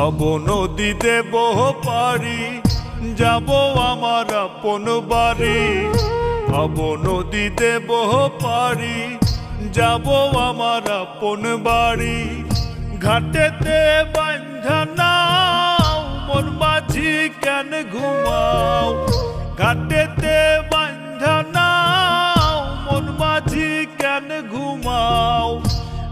ভব নদীতে বহ পারি, যাব আমার আপন বাড়ি। ভব নদীতে বহ পারি, যাব আমার আপন বাড়ি। ঘাটেতে বাঁধা নাও, মন মাঝি কেন ঘুমাও? ঘাটেতে বাঁধা নাও, মন মাঝি কেন ঘুমাও?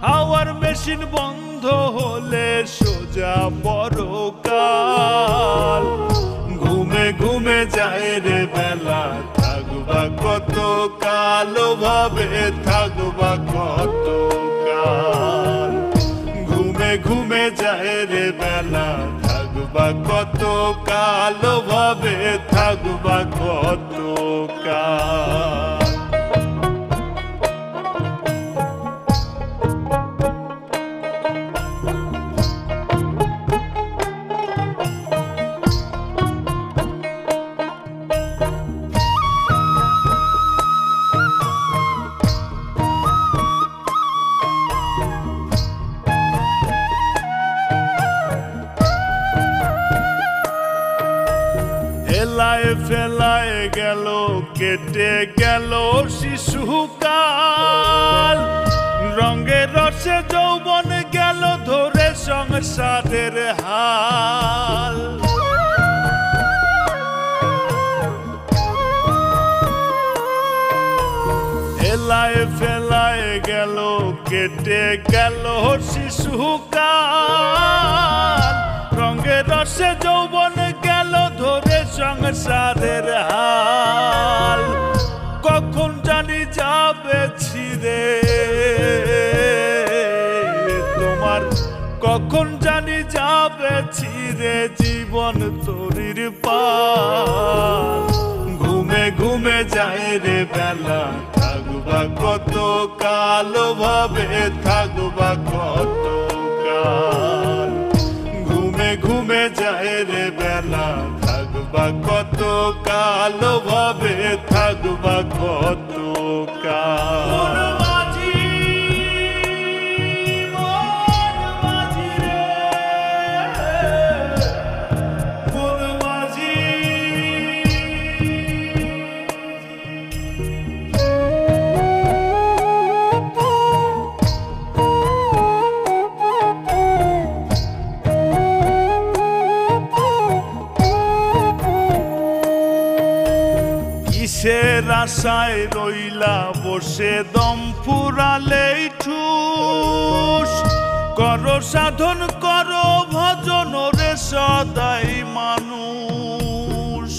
হাওয়ার মেশিন বন্ধ হলে সোজা পরকাল। ঘুমে ঘুমে যায় রে বেলা, থাকবা কত কাল ভাবে, থাকবা কত কাল। ঘুমে ঘুমে যায় রে বেলা, থাকবা কত কাল ভাবে, থাকবা কত কাল। ফেলায় ফেলায় গেল, কেটে গেল শিশুকাল। রঙে রসে যৌবন গেল ধরে সংসারের হাল। ফেলায় ফেলায় গেল, কেটে গেল শিশুকাল। রঙে রসে যৌবন গেল ধরে সংসারের হাল। কখন জানি যাবে ছিঁড়ে তোমার, কখন জানি যাবে ছিঁড়ে জীবন তরির পাল। ঘুমে ঘুমে যায় রে বেলা, থাকবা কত কাল ভাবে, থাকবা কত কাল। ঘুমে ঘুমে যায় রে বেলা, থাকবা কত কাল ভাবে, থাকবা কত কাল। কিসের আশায় রইলা বসে, দম ফুরালেই ঠুস। করো সাধন করো ভজন রে সদাই মানুষ।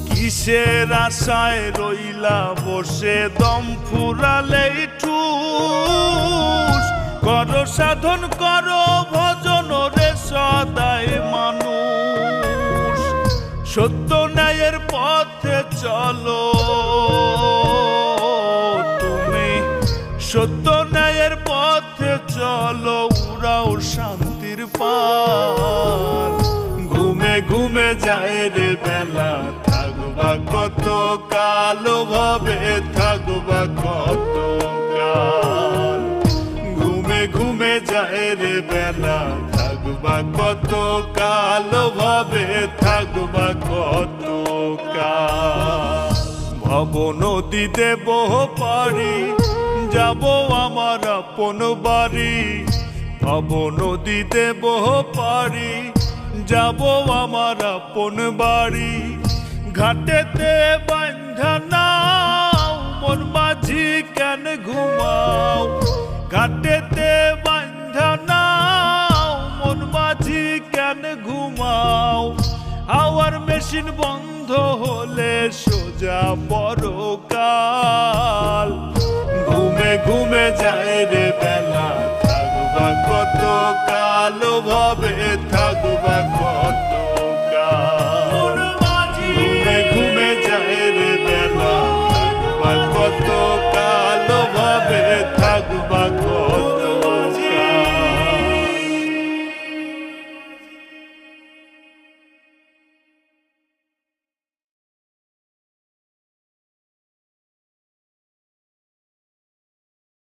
কিসের আশায় রইলা বসে, দম ফুরালেই ঠুস। করো সাধন করো ভজন রে সদাই মানুষ। সত্য ন্যায়ের পথে চলো তুমি, সত্য ন্যায়ের পথে চলো, উড়াও শান্তির পাল। ঘুমে ঘুমে যায় রে বেলা, থাকবা কত কাল ভাবে, থাকবা কত কাল। ঘুমে ঘুমে যায় রে বেলা, থাকবা কত কাল ভাবে, থাকবা কত কাল। ভব নদীতে বহ পারি, যাব আমার আপন বাড়ি। ভব নদীতে বহ পারি, যাব আমার আপন বাড়ি। ঘাটেতে বাঁধা নাও, মন মাঝি কেন ঘুমাও? ঘাটেতে বাঁধা নাও, মন মাঝি কেন ঘুমাও? হাওয়ার মেশিন বন্ধ হলে সোজা পরকাল।